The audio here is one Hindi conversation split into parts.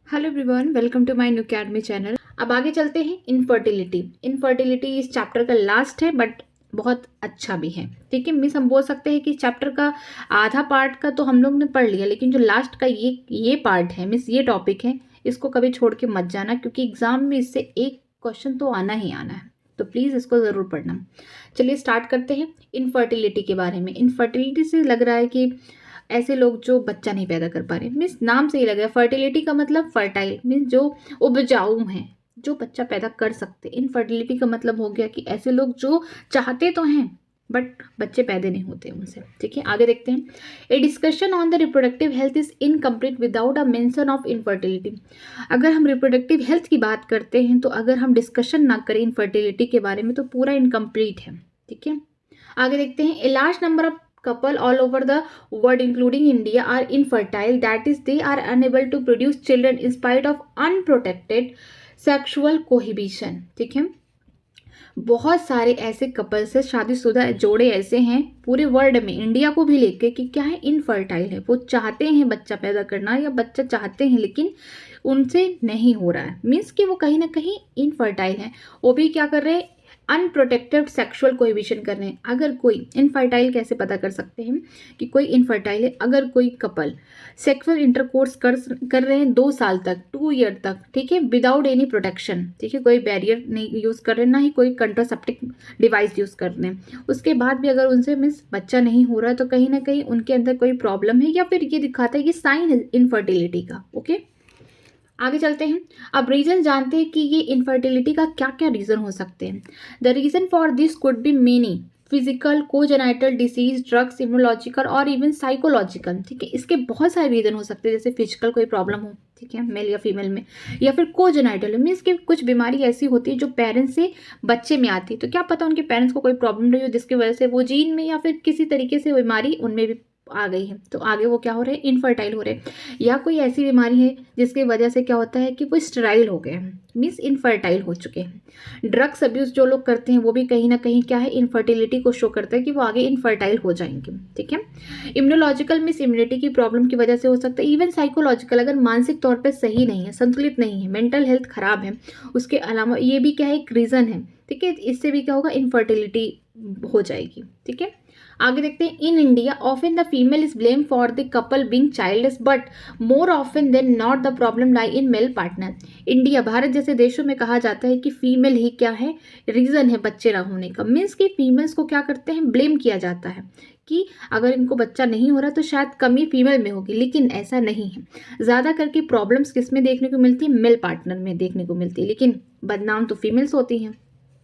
Hello everyone, welcome to my new academy channel. अब आगे चलते हैं। इनफर्टिलिटी इस चैप्टर का लास्ट है बट बहुत अच्छा भी है। ठीक है मिस, हम बोल सकते हैं कि चैप्टर का आधा पार्ट का तो हम लोग ने पढ़ लिया, लेकिन जो लास्ट का ये पार्ट है मिस, ये टॉपिक है, इसको कभी छोड़ के मत जाना, क्योंकि एग्जाम में इससे एक क्वेश्चन तो आना ही आना है, तो प्लीज़ इसको ज़रूर पढ़ना। चलिए स्टार्ट करते हैं इनफर्टिलिटी के बारे में। इनफर्टिलिटी से लग रहा है कि ऐसे लोग जो बच्चा नहीं पैदा कर पा रहे, मीन्स नाम से ही लग रहा है। फर्टिलिटी का मतलब फर्टाइल, मीन्स जो उपजाऊ हैं, जो बच्चा पैदा कर सकते। इनफर्टिलिटी का मतलब हो गया कि ऐसे लोग जो चाहते तो हैं बट बच्चे पैदा नहीं होते उनसे। ठीक है, आगे देखते हैं। A discussion on the reproductive health is incomplete without a mention of infertility. अगर हम रिप्रोडक्टिव हेल्थ की बात करते हैं तो अगर हम डिस्कशन ना करें इनफर्टिलिटी के बारे में तो पूरा इनकम्प्लीट है। ठीक है, आगे देखते हैं। A large number of couple all over the world including India are infertile, that is they are unable to produce children in spite of unprotected sexual cohabitation। ठीक है, बहुत सारे ऐसे कपल्स है, शादीशुदा जोड़े ऐसे हैं पूरे वर्ल्ड में, इंडिया को भी लेके, कि क्या है, इनफर्टाइल है। वो चाहते हैं बच्चा पैदा करना या बच्चा चाहते हैं लेकिन उनसे नहीं हो रहा है, मीन्स कि वो कहीं ना कहीं इनफर्टाइल है। वो भी क्या कर रहे हैं, अनप्रोटेक्टेड सेक्सुअल कोहिबिशन कर रहे हैं। अगर कोई इनफर्टाइल, कैसे पता कर सकते हैं कि कोई इनफर्टाइल है? अगर कोई कपल सेक्सुअल इंटरकोर्स कर रहे हैं 2 साल तक, 2 ईयर तक, ठीक है, विदाउट एनी प्रोटेक्शन, ठीक है, कोई बैरियर नहीं यूज़ कर रहे, ना ही कोई कंट्रासेप्टिक डिवाइस यूज़ कर रहे हैं, उसके बाद भी अगर उनसे मीन्स बच्चा नहीं हो रहा है तो कहीं ना कहीं उनके अंदर कोई प्रॉब्लम है, या फिर ये दिखाता है कि साइन है इनफर्टिलिटी का। ओके, आगे चलते हैं। अब रीजन जानते हैं कि ये इनफर्टिलिटी का क्या क्या रीजन हो सकते हैं। The reason for this could be many, physical, congenital disease, drugs, immunological और इवन साइकोलॉजिकल। ठीक है, इसके बहुत सारे रीजन हो सकते हैं, जैसे फिजिकल कोई प्रॉब्लम हो, ठीक है, मेल या फीमेल में, या फिर कोजेनाइटल मीन्स कि कुछ बीमारी ऐसी होती है जो पेरेंट्स से बच्चे में आती है, तो क्या पता उनके पेरेंट्स को कोई प्रॉब्लम रही हो जिसकी वजह से वो जीन में या फिर किसी तरीके से बीमारी उनमें भी आ गई है, तो आगे वो क्या हो रहे हैं, इनफर्टाइल हो रहे हैं। या कोई ऐसी बीमारी है जिसकी वजह से क्या होता है कि वो स्टेराइल हो गए हैं, मीन्स इनफर्टाइल हो चुके हैं। ड्रग्स अब्यूज जो लोग करते हैं वो भी कहीं ना कहीं क्या है, इनफर्टिलिटी को शो करता है कि वो आगे इनफर्टाइल हो जाएंगे। ठीक है, इम्यूनोलॉजिकल मीन्स इम्यूनिटी की प्रॉब्लम की वजह से हो सकता है। इवन साइकोलॉजिकल, अगर मानसिक तौर पर सही नहीं है, संतुलित नहीं है, मेंटल हेल्थ खराब है, उसके अलावा ये भी क्या है, एक रीजन है। ठीक है, इससे भी क्या होगा, इनफर्टिलिटी हो जाएगी। ठीक है, आगे देखते हैं। In India often the female is blame for the couple being childless, but more often than not the problem lie in male partner. India, Bharat जैसे देशों में कहा जाता है कि फीमेल ही क्या है, रीजन है बच्चे ना होने का। मीन्स कि फीमेल्स को क्या करते हैं, ब्लेम किया जाता है कि अगर इनको बच्चा नहीं हो रहा तो शायद कमी फीमेल में होगी, लेकिन ऐसा नहीं है। ज़्यादा करके प्रॉब्लम्स किस में देखने को मिलती है, मेल पार्टनर में देखने को मिलती है, लेकिन बदनाम तो फीमेल्स होती हैं।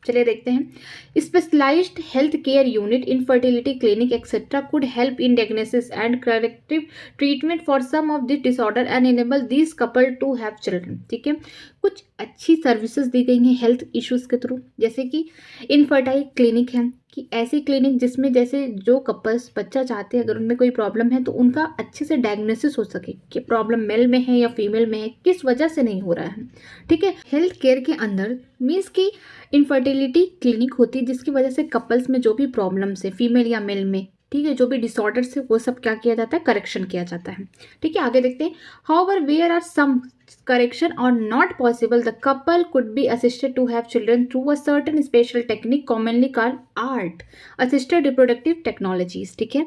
चलिए देखते हैं। Specialised health care unit, infertility clinic etcetera could help in diagnosis and corrective treatment for some of this disorder and enable this couple to have children. ठीक है, कुछ अच्छी सर्विसेज दी गई हैं हेल्थ इश्यूज के थ्रू, जैसे कि इनफर्टाइल क्लिनिक है, कि ऐसी क्लिनिक जिसमें जैसे जो कपल्स बच्चा चाहते हैं, अगर उनमें कोई प्रॉब्लम है तो उनका अच्छे से डायग्नोसिस हो सके कि प्रॉब्लम मेल में है या फीमेल में है, किस वजह से नहीं हो रहा है। ठीक है, हेल्थ केयर के अंदर मीन्स की इनफर्टिलिटी क्लिनिक होती है जिसकी वजह से कपल्स में जो भी प्रॉब्लम्स है, फीमेल या मेल में, ठीक है, जो भी डिसऑर्डर्स है वो सब क्या किया जाता है, करेक्शन किया जाता है। ठीक है, आगे देखते हैं। However where are some correction or not possible, the couple could be assisted to have children through a certain special technique commonly called ART, assisted reproductive technologies। ठीक है,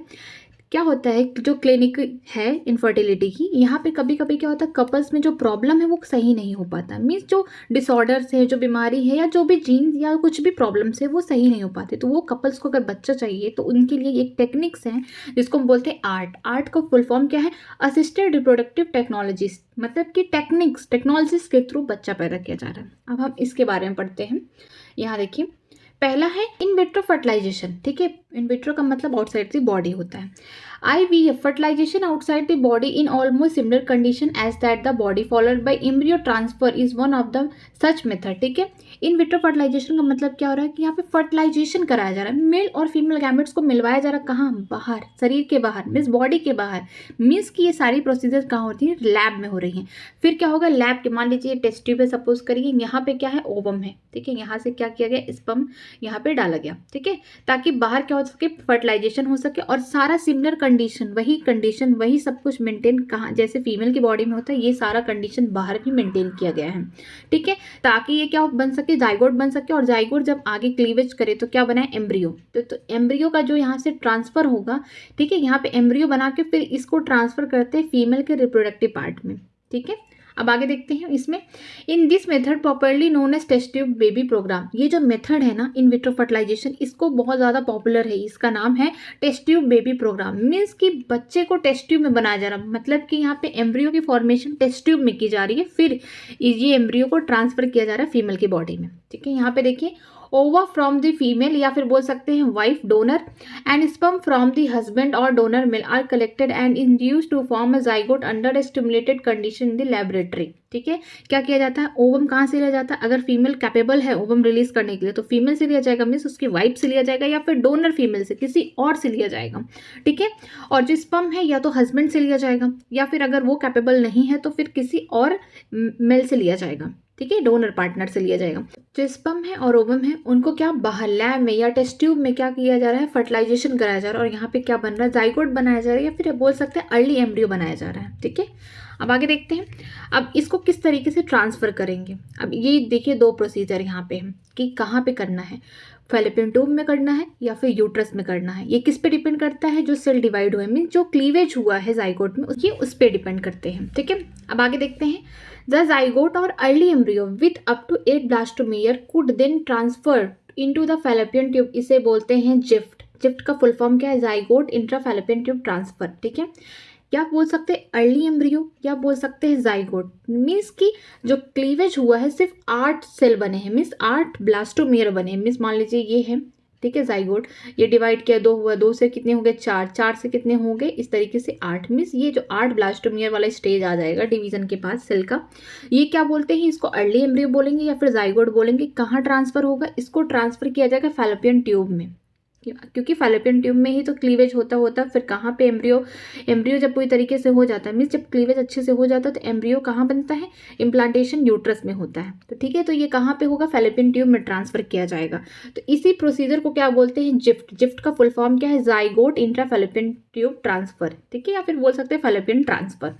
क्या होता है कि जो क्लिनिक है इनफर्टिलिटी की, यहाँ पे कभी कभी क्या होता है, कपल्स में जो प्रॉब्लम है वो सही नहीं हो पाता, मीन्स जो डिसऑर्डर्स है, जो बीमारी है, या जो भी जीन या कुछ भी प्रॉब्लम्स है वो सही नहीं हो पाते, तो वो कपल्स को अगर बच्चा चाहिए तो उनके लिए एक टेक्निक्स हैं जिसको हम बोलते हैं आर्ट। आर्ट का फुल फॉर्म क्या है, असिस्टेड रिप्रोडक्टिव टेक्नोलॉजीज, मतलब कि टेक्नोलॉजीज के थ्रू बच्चा पैदा किया जा रहा है। अब हम इसके बारे में पढ़ते हैं। यहाँ देखिए, पहला है इन विट्रो फर्टिलाइजेशन। ठीक है, इन विट्रो का मतलब आउटसाइड द बॉडी होता है। IVF, fertilization outside the body in almost similar condition as that the body followed by embryo transfer is one of the such method। ठीक है, इन विट्रो फर्टिलाइजेशन का मतलब क्या हो रहा है कि यहाँ पे फर्टिलाइजेशन कराया जा रहा है, मेल और फीमेल गैमेट्स को मिलवाया जा रहा है, कहाँ, बाहर, शरीर के बाहर, मीन्स बॉडी के बाहर। मीन्स कि ये सारी प्रोसीजर कहाँ होती है, लैब में हो रही हैं। फिर क्या होगा, लैब के, मान लीजिए टेस्ट ट्यूब है, सपोज करिए, यहाँ पे क्या है, ओवम है, ठीक है, यहाँ से क्या किया गया, स्पर्म यहाँ पे डाला गया, ठीक है, ताकि बाहर क्या हो सके, फर्टिलाइजेशन हो सके और सारा सिमिलर कंडीशन वही सब कुछ मेंटेन कहाँ जैसे फीमेल की बॉडी में होता है, ये सारा कंडीशन बाहर भी मेंटेन किया गया है, ठीक है, ताकि ये क्या बन सके, जाइगोट बन सके। और जाइगोट जब आगे क्लीवेज करे तो क्या बनाए, एम्ब्रियो। तो एम्ब्रियो का जो यहाँ से ट्रांसफर होगा, ठीक है, यहाँ पे एम्ब्रियो बना के फिर इसको ट्रांसफर करते हैं फीमेल के रिप्रोडक्टिव पार्ट में, ठीक है। अब आगे देखते हैं इसमें, in this method properly known as test tube baby programme. ये जो मेथड है ना इन विट्रो फर्टिलाइजेशन, इसको बहुत ज़्यादा पॉपुलर है, इसका नाम है test tube baby programme. Means कि बच्चे को टेस्ट ट्यूब में बनाया जा रहा है, मतलब कि यहाँ पे एम्ब्रियो की फॉर्मेशन टेस्ट ट्यूब में की जा रही है, फिर ये एम्ब्रियो को ट्रांसफर किया जा रहा है फीमेल की बॉडी में, ठीक है। यहाँ पे देखिए, ओवा फ्रॉम द फीमेल या फिर बोल सकते हैं wife donor and sperm from the husband और donor male are collected and induced to form a zygote under a stimulated condition in the laboratory, ठीक है। क्या किया जाता है, ओवम कहाँ से लिया जाता है, अगर फीमेल कैपेबल है ओवम रिलीज करने के लिए तो फीमेल से लिया जाएगा, मीन्स उसकी वाइफ से लिया जाएगा या फिर डोनर फीमेल से किसी और से लिया जाएगा, ठीक है। और जो स्पर्म है या तो हस्बैंड से लिया जाएगा या फिर अगर वो कैपेबल नहीं है तो फिर किसी और मेल से लिया जाएगा, ठीक है, डोनर पार्टनर से लिया जाएगा। जो स्पर्म है और ओवम है उनको क्या बाहर लैब में या टेस्ट ट्यूब में क्या किया जा रहा है, फर्टिलाइजेशन कराया जा रहा है और यहाँ पे क्या बन रहा है, जाइगोट बनाया जा रहा है या फिर बोल सकते हैं अर्ली एम्ब्रियो बनाया जा रहा है, ठीक है। अब आगे देखते हैं, अब इसको किस तरीके से ट्रांसफर करेंगे। अब ये देखिए दो प्रोसीजर यहाँ पे है कि कहाँ पे करना है, फैलोपियन ट्यूब में करना है या फिर यूट्रस में करना है। ये किस पे डिपेंड करता है, जो सेल डिवाइड हुए मीन जो क्लीवेज हुआ है जाइगोट में ये उस पे डिपेंड करते हैं, ठीक है। अब आगे देखते हैं, द जाइगोट और early embryo with up to 8 blastomere could then transfer into the fallopian tube, इसे बोलते हैं जिफ्ट। जिफ्ट का फुल फॉर्म क्या है, zygote intra fallopian tube transfer, ठीक है। या बोल सकते हैं अर्ली एम्ब्रियो या बोल सकते हैं जाइगोट। मीन्स कि जो क्लीवेज हुआ है सिर्फ 8 सेल बने हैं, मीन्स 8 ब्लास्टोमेयर बने हैं। मीन्स मान लीजिए ये है, ठीक है, जाइगोट, ये डिवाइड किया 2 हुआ, 2 से कितने हो गए 4, 4 से कितने हो गए इस तरीके से 8। मीन्स ये जो 8 ब्लास्टोमियर वाला स्टेज आ जाएगा डिवीजन के पास सेल का, ये क्या बोलते हैं, इसको अर्ली एम्ब्रियो बोलेंगे या फिर जाइगोट बोलेंगे। कहाँ ट्रांसफर होगा, इसको ट्रांसफर किया जाएगा फैलोपियन ट्यूब में, क्योंकि फैलोपियन ट्यूब में ही तो क्लीवेज होता फिर कहाँ पे एम्ब्रियो जब पूरी तरीके से हो जाता है, मीन्स जब क्लीवेज अच्छे से हो जाता है तो एम्ब्रियो कहाँ बनता है, इम्प्लांटेशन यूट्रस में होता है, तो ठीक है। तो ये कहाँ पे होगा, फैलोपियन ट्यूब में ट्रांसफर किया जाएगा। तो इसी प्रोसीजर को क्या बोलते हैं, जिफ्ट। जिफ्ट का फुल फॉर्म क्या है, zygote intra fallopian tube transfer, ठीक है, या फिर बोल सकते हैं फैलोपियन ट्रांसफर।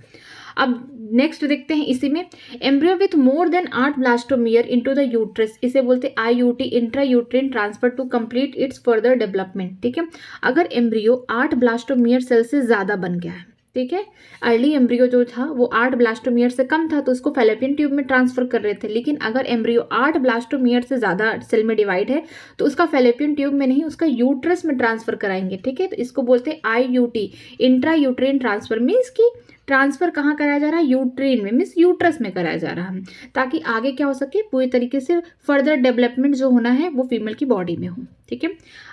अब नेक्स्ट देखते हैं इसी में, embryo with more than 8 blastomere into the uterus, इसे बोलते हैं IUT intra uterine transfer to complete its further development, ठीक है। अगर एम्ब्रियो 8 ब्लास्टोमियर सेल से ज़्यादा बन गया है, ठीक है, अर्ली एम्ब्रियो जो था वो 8 ब्लास्टोमियर से कम था तो उसको फैलोपियन ट्यूब में ट्रांसफर कर रहे थे, लेकिन अगर एम्ब्रियो 8 ब्लास्टोमियर से ज़्यादा सेल में डिवाइड है तो उसका फैलोपियन ट्यूब में नहीं, उसका यूट्रस में ट्रांसफर कराएंगे, ठीक है। तो इसको बोलते हैं IUT intra uterine transfer. Means की ट्रांसफर कहाँ कराया जा रहा है, यूट्रिन में, मीन्स यूट्रस में कराया जा रहा है, ताकि आगे क्या हो सके, पूरी तरीके से फर्दर डेवलपमेंट जो होना है वो फीमेल की बॉडी में हो, ठीक है।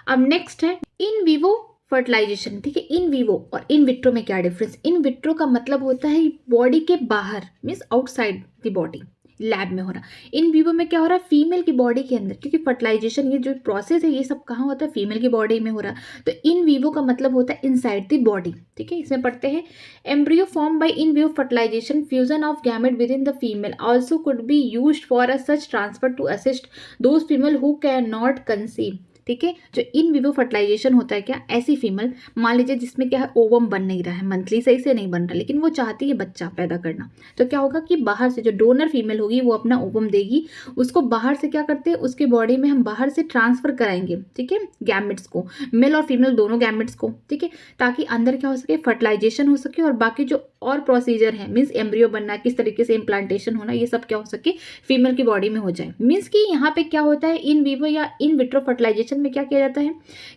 अब नेक्स्ट है इन विवो फर्टिलाइजेशन, ठीक है। इन विवो और इन विट्रो में क्या डिफरेंस, इन विट्रो का मतलब होता है बॉडी के बाहर, means outside the body, lab में हो रहा। इन विवो में क्या हो रहा है, फीमेल की बॉडी के अंदर, क्योंकि फर्टिलाइजेशन ये जो प्रोसेस है ये सब कहाँ होता है, फीमेल की बॉडी में हो रहा। तो इन विवो का मतलब होता है इनसाइड द बॉडी, ठीक है। इसमें पढ़ते हैं, embryo form by in vivo fertilisation fusion of gamete within the female also could be used for a such transfer to assist those female who can not conceive, ठीक है। जो इन विवो फर्टिलाइजेशन होता है क्या, ऐसी फीमेल मान लीजिए जिसमें क्या है ओवम बन नहीं रहा है, मंथली सही से नहीं बन रहा, लेकिन वो चाहती है बच्चा पैदा करना, तो क्या होगा कि बाहर से जो डोनर फीमेल होगी वो अपना ओवम देगी, उसको बाहर से क्या करते हैं, उसके बॉडी में हम बाहर से ट्रांसफर कराएंगे, ठीक है, गैमेट्स को, मेल और फीमेल दोनों गैमेट्स को, ठीक है, ताकि अंदर क्या हो सके, फर्टिलाइजेशन हो सके और बाकी जो और प्रोसीजर है, मीन्स एम्ब्रियो बनना, किस तरीके से इम्प्लांटेशन होना, ये सब क्या हो सके फीमेल की बॉडी में हो जाए। मीन्स कि यहाँ पे क्या होता है, इन विवो या इन विट्रो फर्टिलाइजेशन में क्या किया जाता है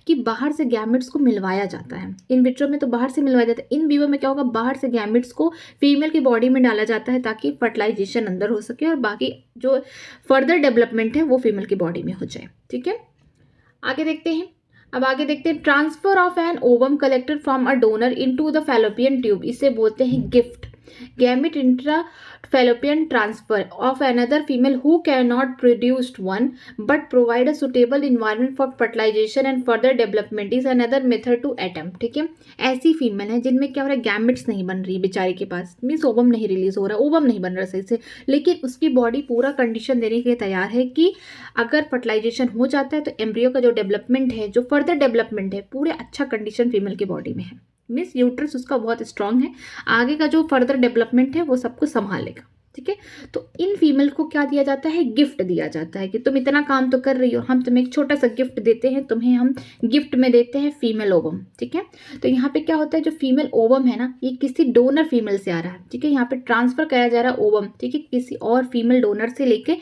कि बाहर से गैमेट्स को मिलवाया जाता है। इन विट्रो में तो बाहर से मिलवाया जाता है, इन विवो में क्या होगा, बाहर से गैमेट्स को फीमेल की बॉडी में डाला जाता है ताकि फर्टिलाइजेशन अंदर हो सके और बाकी जो फर्दर डेवलपमेंट है वो फीमेल की बॉडी में हो जाए, ठीक है। आगे देखते हैं, अब आगे देखते हैं, transfer of an ovum collected from a donor into the fallopian tube, इसे बोलते हैं gift. Gamete intra fallopian transfer of another female who cannot produce one but provide a suitable environment for fertilization and further development is another method to attempt, ठीक है। ऐसी फीमेल है जिनमें क्या हो रहा है, गैमेट्स नहीं बन रही बेचारी के पास, मीन्स ओवम नहीं रिलीज हो रहा, ओवम नहीं बन रहा सही से, लेकिन उसकी बॉडी पूरा कंडीशन देने के लिए तैयार है कि अगर फर्टिलाइजेशन हो जाता है तो एम्ब्रियो का जो डेवलपमेंट है, जो फर्दर डेवलपमेंट है, पूरे अच्छा कंडीशन फीमेल की बॉडी में है, मीन्स यूट्रस उसका बहुत स्ट्रांग है, आगे का जो फर्दर डेवलपमेंट है वो सब कुछ संभालेगा। ठीक है, तो इन फीमेल को क्या दिया जाता है, गिफ्ट दिया जाता है कि तुम इतना काम तो कर रही हो, हम तुम्हें एक छोटा सा गिफ्ट देते हैं, तुम्हें हम गिफ्ट में देते हैं फीमेल ओवम। ठीक है, तो यहाँ पे क्या होता है, जो फीमेल ओवम है ना, ये किसी डोनर फीमेल से आ रहा है। ठीक है, यहाँ पे ट्रांसफर कराया जा रहा है ओवम, ठीक है, किसी और फीमेल डोनर से लेके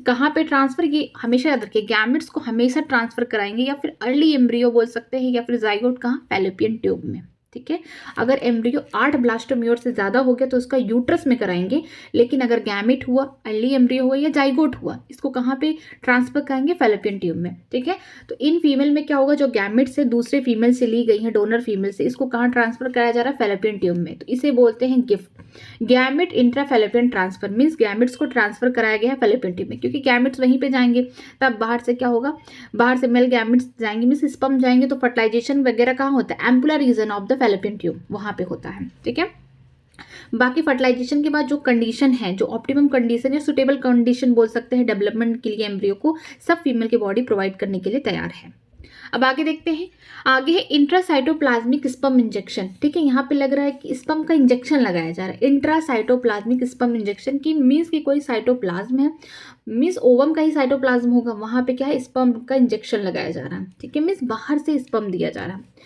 कहाँ पे ट्रांसफर, ये हमेशा याद रखिए, गैमेट्स को हमेशा ट्रांसफर कराएंगे या फिर अर्ली एम्ब्रियो बोल सकते हैं, या फिर जाइगोट कहाँ, फैलोपियन ट्यूब में। ठीक है, अगर एम्ब्रियो 8 ब्लास्टोम्योर से ज़्यादा हो गया तो उसका यूट्रस में कराएंगे, लेकिन अगर गैमेट हुआ, अर्ली एम्ब्रियो हुआ या जाइगोट हुआ, इसको कहाँ पे ट्रांसफर कराएंगे, फैलोपियन ट्यूब में। ठीक है, तो इन फीमेल में क्या होगा, जो गैमेट से दूसरे फीमेल से ली गई है, डोनर फीमेल से, इसको कहाँ ट्रांसफर कराया जा रहा है, फैलोपियन ट्यूब में, तो इसे बोलते हैं gift. Gamete intra fallopian transfer means gametes को ट्रांसफर कराया गया है फैलोपियन ट्यूब में, क्योंकि गैमेट्स वहीं पे जाएंगे, तब बाहर से क्या होगा, बाहर से मेल गैमेट्स जाएंगे, मीन्स स्पर्म जाएंगे, तो फर्टिलाइजेशन वगैरह कहाँ होता है, ampullar region of the fallopian tube, वहां पे होता है। ठीक है, बाकी फर्टिलाइजेशन के बाद जो कंडीशन है, जो ऑप्टिमम कंडीशन या सुटेबल कंडीशन बोल सकते हैं डेवलपमेंट के लिए एम्ब्रियो को, सब फीमेल की बॉडी प्रोवाइड करने के लिए तैयार है। अब आगे देखते हैं, आगे है इंट्रासाइटोप्लाज्मिक स्पर्म इंजेक्शन। ठीक है, यहाँ पे लग रहा है कि स्पर्म का इंजेक्शन लगाया जा रहा है, इंट्रासाइटोप्लाज्मिक स्पर्म इंजेक्शन की मीन्स की कोई साइटोप्लाज्म है, मीन्स ओवम का ही साइटोप्लाज्म होगा, वहाँ पे क्या है, स्पर्म का इंजेक्शन लगाया जा रहा है। ठीक है, मीन्स बाहर से स्पर्म दिया जा रहा है।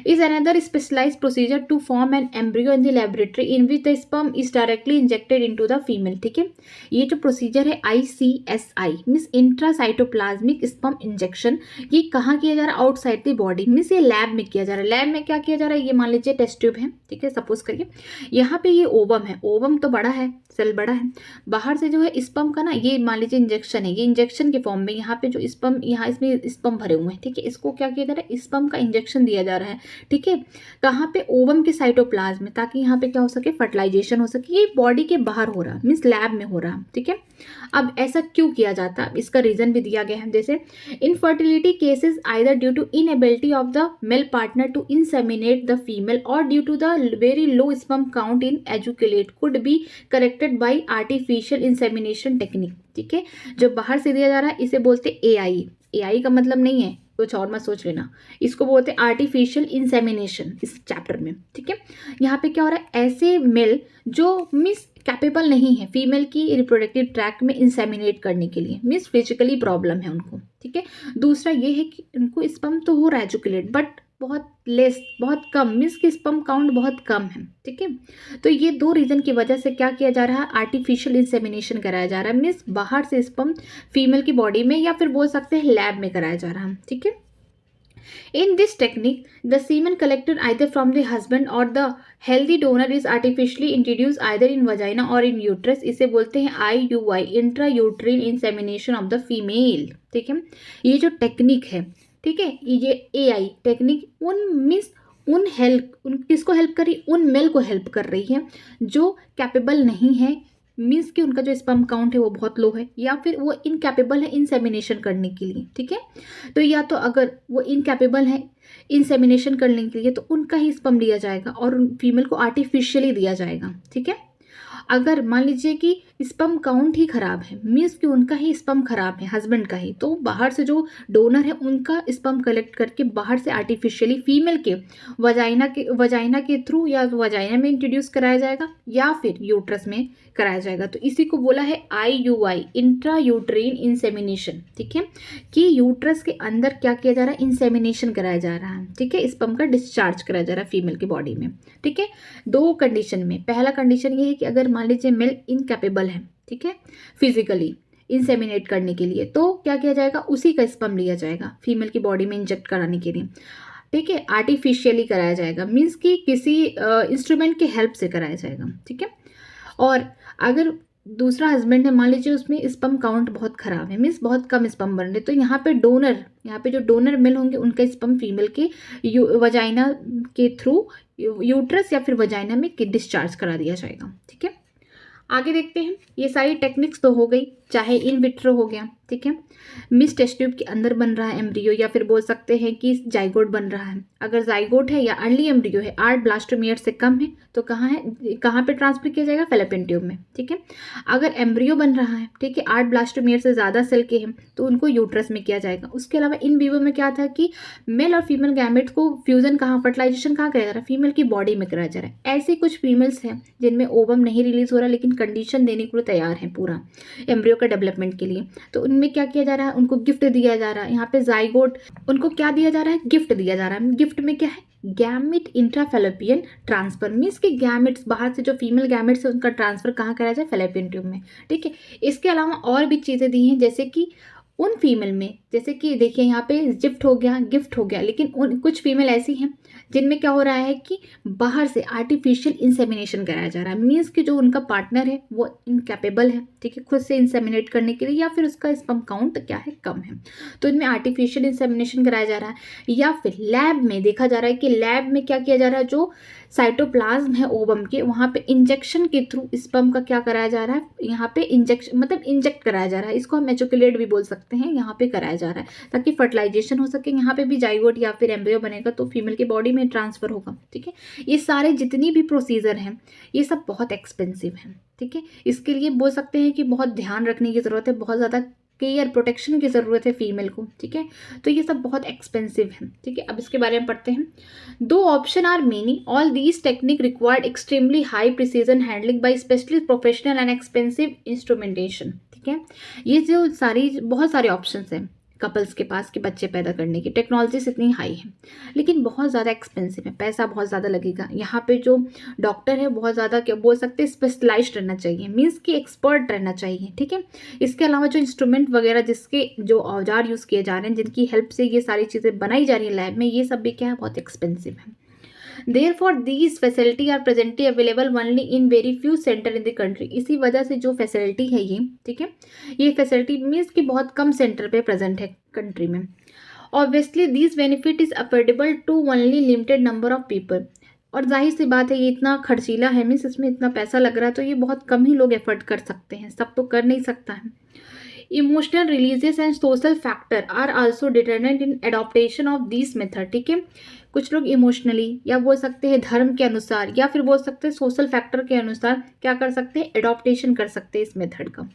is another specialized procedure to form an embryo in the laboratory in which the sperm is directly injected into the female। ठीक है, ये जो प्रोसीजर है ICSI means intracytoplasmic sperm injection, ये कहाँ किया जा रहा है, आउटसाइड द बॉडी, मीन्स ये लैब में किया जा रहा है। लैब में क्या किया जा रहा है, ये मान लीजिए टेस्ट ट्यूब है, ठीक है, सपोज करिए यहाँ पे ये ओवम है, ओवम तो बड़ा है, सेल बड़ा है, बाहर से जो है स्पर्म का ना, ये मान लीजिए इंजेक्शन है, ये इंजेक्शन के फॉर्म में यहाँ पे जो स्पर्म, यहाँ इसमें स्पर्म भरे हुए हैं। ठीक है, इसको क्या किया जा रहा है, स्पर्म का इंजेक्शन दिया जा रहा है। ठीक है, कहाँ पे, ओवम के साइटोप्लाज्म में, ताकि यहाँ पे क्या हो सके, फर्टिलाइजेशन हो सके। ये बॉडी के बाहर हो रहा, मीन्स लैब में हो रहा। ठीक है, अब ऐसा क्यों किया जाता है, इसका रीजन भी दिया गया है, जैसे infertility cases either due to inability of the male partner to inseminate the female और due to the very low sperm count in ejaculate could be corrected by artificial insemination technique. ठीक है, जो बाहर से दिया जा रहा है इसे बोलते AI। AI का मतलब नहीं है कुछ और, मत सोच लेना, इसको बोलते हैं आर्टिफिशियल इंसेमिनेशन इस चैप्टर में। ठीक है, यहाँ पे क्या हो रहा है, ऐसे मेल जो मिस कैपेबल नहीं है फीमेल की रिप्रोडक्टिव ट्रैक में इंसेमिनेट करने के लिए, मीन्स फिजिकली प्रॉब्लम है उनको। ठीक है, दूसरा ये है कि उनको स्पर्म तो हो रहा है एजुकेलेट, बट बहुत लेस, बहुत कम, मीन्स की स्पर्म काउंट बहुत कम है। ठीक है, तो ये दो रीजन की वजह से क्या किया जा रहा है, आर्टिफिशियल इंसेमिनेशन कराया जा रहा है, मीन्स बाहर से स्पर्म फीमेल की बॉडी में या फिर बोल सकते हैं लैब में कराया जा रहा है। ठीक है, in this technique the semen collected either from the husband or the healthy donor is artificially introduced either in vagina or in uterus। इसे बोलते हैं IUI, intrauterine insemination of the female. ठीक है, ये जो टेक्निक है, ठीक है, ये AI टेक्निक उन किसको हेल्प कर रही, उन मेल को हेल्प कर रही है जो कैपेबल नहीं है, मीन्स कि उनका जो स्पर्म काउंट है वो बहुत लो है, या फिर वो इनकैपेबल है इंसेमिनेशन करने के लिए। ठीक है, तो या तो अगर वो इनकैपेबल है इंसेमिनेशन करने के लिए तो उनका ही स्पर्म लिया जाएगा और फीमेल को आर्टिफिशियली दिया जाएगा। ठीक है, अगर मान लीजिए कि स्पर्म काउंट ही खराब है, मीन्स कि उनका ही स्पर्म खराब है, हस्बैंड का ही, तो बाहर से जो डोनर है उनका स्पर्म कलेक्ट करके बाहर से आर्टिफिशियली फीमेल के वजाइना के थ्रू या वजाइना में इंट्रोड्यूस कराया जाएगा या फिर यूट्रस में कराया जाएगा। तो इसी को बोला है IUI, इंट्रा यूट्रीन इंसेमिनेशन। ठीक है, कि यूट्रस के अंदर क्या किया जा रहा है, इंसेमिनेशन कराया जा रहा है। ठीक है, स्पर्म का डिस्चार्ज कराया जा रहा है फीमेल की बॉडी में। ठीक है, दो कंडीशन में, पहला कंडीशन ये है कि अगर मान लीजिए मेल इनकैपेबल है, ठीक है, फिजिकली इंसेमिनेट करने के लिए, तो क्या किया जाएगा, उसी का स्पर्म लिया जाएगा फीमेल की बॉडी में इंजेक्ट कराने के लिए। ठीक है, आर्टिफिशियली कराया जाएगा, मीन्स कि किसी इंस्ट्रूमेंट के हेल्प से कराया जाएगा। ठीक है, और अगर दूसरा हस्बैंड है, मान लीजिए उसमें स्पर्म काउंट बहुत खराब है, मीन्स बहुत कम स्पर्म बन रहे, तो यहाँ पे जो डोनर मेल होंगे उनका स्पर्म फीमेल के वजाइना के थ्रू यूट्रस या फिर वजाइना में डिस्चार्ज करा दिया जाएगा। ठीक है, आगे देखते हैं, ये सारी टेक्निक्स तो हो गई, चाहे इन विट्रो हो गया, ठीक है। मिस टेस्ट ट्यूब के अंदर बन रहा है एम्ब्रियो, या फिर बोल सकते हैं कि जाइगोट बन रहा है। अगर जाइगोट है या अर्ली एम्ब्रियो है 8 ब्लास्टोमियर से कम है तो कहाँ पे ट्रांसफर किया जाएगा? फैलोपियन ट्यूब में, ठीक है। अगर एम्ब्रियो बन रहा है, ठीक है, 8 ब्लास्टोमियर से ज़्यादा सेल के हैं तो उनको यूट्रस में किया जाएगा। उसके अलावा इन विवो में क्या था कि मेल और फीमेल गैमेट्स को फ्यूजन कहाँ, फर्टिलाइजेशन कहाँ कराया जा रहा है? फीमेल की बॉडी में कराया जा रहा है। ऐसी कुछ फीमेल्स हैं जिनमें ओवम नहीं रिलीज हो रहा लेकिन कंडीशन देने के लिए तैयार है पूरा एम्ब्रियो का डेवलपमेंट के लिए, तो उनमें क्या किया जा रहा है? उनको गिफ्ट दिया जा रहा है। यहाँ पे जाइगोट, उनको क्या दिया जा रहा है? गिफ्ट दिया जा रहा है। गिफ्ट में क्या है? गैमेट इंट्राफैलोपियन ट्रांसफर, मीन्स कि गैमेट्स बाहर से जो फीमेल गैमेट्स है उनका ट्रांसफर कहाँ कराया जाए? फैलोपियन ट्यूब में, ठीक है। इसके अलावा और भी चीज़ें दी हैं, जैसे कि उन फीमेल में, जैसे कि देखिए यहाँ पे गिफ्ट हो गया, लेकिन उन कुछ फीमेल ऐसी हैं जिनमें क्या हो रहा है कि बाहर से आर्टिफिशियल इंसेमिनेशन कराया जा रहा है। मीन्स कि जो उनका पार्टनर है वो इनकैपेबल है, ठीक है, खुद से इंसेमिनेट करने के लिए, या फिर उसका स्पर्म काउंट क्या है? कम है, तो इनमें आर्टिफिशियल इंसेमिनेशन कराया जा रहा है। या फिर लैब में देखा जा रहा है कि लैब में क्या किया जा रहा है? जो साइटोप्लाज्म है ओवम के, वहाँ पे इंजेक्शन के थ्रू स्पर्म का क्या कराया जा रहा है? यहाँ पे इंजेक्शन मतलब इंजेक्ट कराया जा रहा है। इसको हम एजुकेलेट भी बोल सकते हैं, यहाँ पे कराया जा रहा है ताकि फर्टिलाइजेशन हो सके। यहाँ पे भी जाइगोट या फिर एम्ब्रियो बनेगा तो फीमेल की बॉडी में ट्रांसफर होगा, ठीक है। ये सारे जितनी भी प्रोसीजर हैं ये सब बहुत एक्सपेंसिव हैं, ठीक है। इसके लिए बोल सकते हैं कि बहुत ध्यान रखने की ज़रूरत है, बहुत ज़्यादा केयर प्रोटेक्शन की ज़रूरत है फीमेल को, ठीक है। तो ये सब बहुत एक्सपेंसिव है, ठीक है। अब इसके बारे में पढ़ते हैं। दो option are many, all these technique required extremely high precision handling by specialist professional and expensive instrumentation, ठीक है। ये जो बहुत सारे ऑप्शन हैं कपल्स के पास कि बच्चे पैदा करने की, टेक्नोलॉजीज इतनी हाई है लेकिन बहुत ज़्यादा एक्सपेंसिव है, पैसा बहुत ज़्यादा लगेगा। यहाँ पे जो डॉक्टर है बहुत ज़्यादा क्या बोल सकते हैं, स्पेशलाइज्ड रहना चाहिए, मीन्स कि एक्सपर्ट रहना चाहिए, ठीक है। इसके अलावा जो इंस्ट्रूमेंट वगैरह, जिसके जो औजार यूज़ किए जा रहे हैं, जिनकी हेल्प से ये सारी चीज़ें बनाई जा रही है लैब में, ये सब भी क्या है? बहुत एक्सपेंसिव है। Therefore, these facility are presently available only in very few center in the country. इसी वजह से जो फैसिलिटी है ये, ठीक है, ये फैसिलिटी मीन्स कि बहुत कम सेंटर पे प्रेजेंट है कंट्री में। Obviously, this benefit is affordable to only limited number of people. और जाहिर सी बात है ये इतना खर्चीला है, मीन्स इसमें इतना पैसा लग रहा है तो ये बहुत कम ही लोग एफर्ट कर सकते हैं, सब तो कर नहीं सकता है। Emotional religious and social factor are also determinant in adaptation of this method, ठीक है। कुछ लोग इमोशनली या बोल सकते हैं धर्म के अनुसार या फिर बोल सकते हैं सोशल फैक्टर के अनुसार क्या कर सकते हैं? एडॉप्टेशन कर सकते हैं इस मेथड का।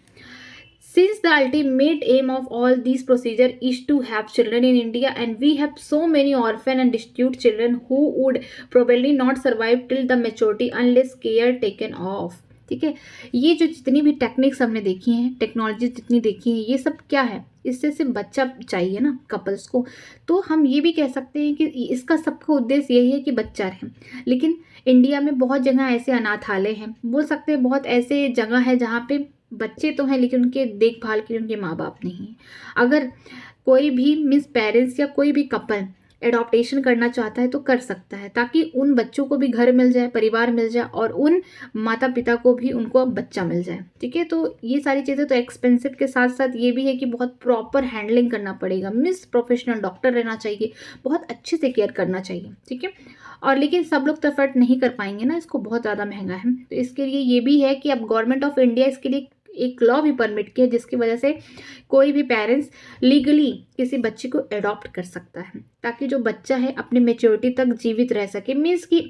Since the ultimate aim of all these procedure is to have children in India, and we have so many orphan and destitute children who would probably not survive till the maturity unless care taken off, ठीक है। ये जो जितनी भी टेक्निक्स हमने देखी हैं, टेक्नोलॉजी जितनी देखी है, ये सब क्या है? इससे सिर्फ बच्चा चाहिए ना कपल्स को, तो हम ये भी कह सकते हैं कि इसका सबका उद्देश्य यही है कि बच्चा रहे। लेकिन इंडिया में बहुत जगह ऐसे अनाथालय हैं, बोल सकते हैं बहुत ऐसे जगह है जहाँ पे बच्चे तो हैं लेकिन उनके देखभाल के लिए उनके माँ बाप नहीं हैं। अगर कोई भी मिस पेरेंट्स या कोई भी कपल एडॉप्टेशन करना चाहता है तो कर सकता है, ताकि उन बच्चों को भी घर मिल जाए, परिवार मिल जाए, और उन माता पिता को भी उनको बच्चा मिल जाए, ठीक है। तो ये सारी चीज़ें तो एक्सपेंसिव के साथ साथ ये भी है कि बहुत प्रॉपर हैंडलिंग करना पड़ेगा, मीन्स प्रोफेशनल डॉक्टर रहना चाहिए, बहुत अच्छे से केयर करना चाहिए, ठीक है। और लेकिन सब लोग तो एफर्ट नहीं कर पाएंगे ना, इसको बहुत ज़्यादा महंगा है। तो इसके लिए ये भी है कि अब गवर्नमेंट ऑफ इंडिया इसके लिए एक लॉ भी परमिट किया, जिसकी वजह से कोई भी पेरेंट्स लीगली किसी बच्चे को एडॉप्ट कर सकता है, ताकि जो बच्चा है अपने मेच्योरिटी तक जीवित रह सके, मीन्स कि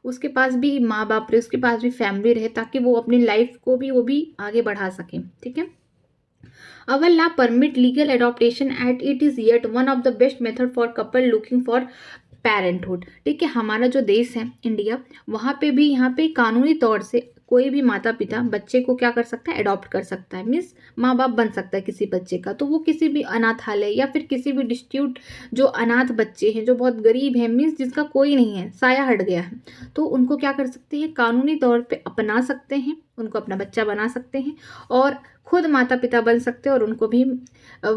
उसके पास भी माँ बाप रहे, उसके पास भी फैमिली रहे, ताकि वो अपनी लाइफ को भी वो भी आगे बढ़ा सके, ठीक है। Our law permit legal adoption and it is yet one of the best method for couple looking for parenthood, ठीक है। हमारा जो देश है इंडिया, वहाँ पे भी यहाँ पे कानूनी तौर से कोई भी माता पिता बच्चे को क्या कर सकता है? एडॉप्ट कर सकता है, मीन्स माँ बाप बन सकता है किसी बच्चे का। तो वो किसी भी अनाथालय या फिर किसी भी डिस्ट्यूट जो अनाथ बच्चे हैं, जो बहुत गरीब हैं, मीन्स जिसका कोई नहीं है, साया हट गया है, तो उनको क्या कर सकते हैं? कानूनी तौर पे अपना सकते हैं, उनको अपना बच्चा बना सकते हैं और खुद माता पिता बन सकते हैं, और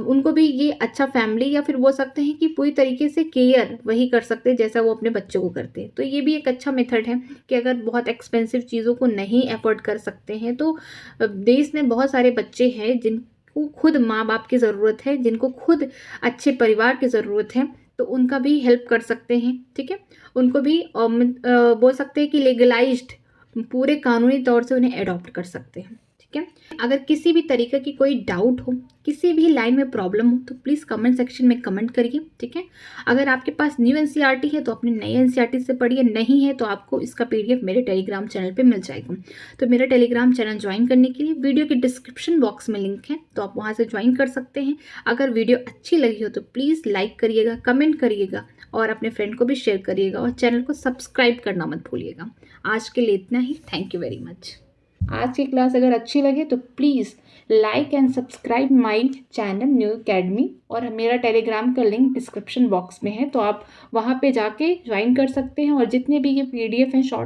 उनको भी ये अच्छा फैमिली या फिर बोल सकते हैं कि पूरी तरीके से केयर वही कर सकते हैं जैसा वो अपने बच्चों को करते हैं। तो ये भी एक अच्छा मेथड है कि अगर बहुत एक्सपेंसिव चीज़ों को नहीं अफोर्ड कर सकते हैं तो देश में बहुत सारे बच्चे हैं जिनको खुद माँ बाप की ज़रूरत है, जिनको खुद अच्छे परिवार की ज़रूरत है, तो उनका भी हेल्प कर सकते हैं, ठीक है। उनको भी बोल सकते हैं कि लीगलाइज्ड पूरे कानूनी तौर से उन्हें एडॉप्ट कर सकते हैं, ठीक है। ठीक है। अगर किसी भी तरीके की कोई डाउट हो, किसी भी लाइन में प्रॉब्लम हो तो प्लीज़ कमेंट सेक्शन में कमेंट करिए, ठीक है। अगर आपके पास न्यू एनसीईआरटी है तो अपनी नई एनसीईआरटी से पढ़िए, नहीं है तो आपको इसका पीडीएफ मेरे टेलीग्राम चैनल पे मिल जाएगा। तो मेरा टेलीग्राम चैनल ज्वाइन करने के लिए वीडियो के डिस्क्रिप्शन बॉक्स में लिंक है, तो आप वहाँ से ज्वाइन कर सकते हैं। अगर वीडियो अच्छी लगी हो तो प्लीज़ लाइक करिएगा, कमेंट करिएगा और अपने फ्रेंड को भी शेयर करिएगा और चैनल को सब्सक्राइब करना मत भूलिएगा। आज के लिए इतना ही। Thank you very much. आज की क्लास अगर अच्छी लगे तो please like and subscribe my channel new academy, और मेरा टेलीग्राम का लिंक डिस्क्रिप्शन बॉक्स में है, तो आप वहाँ पे जाके ज्वाइन कर सकते हैं और जितने भी ये पीडीएफ हैं शॉर्ट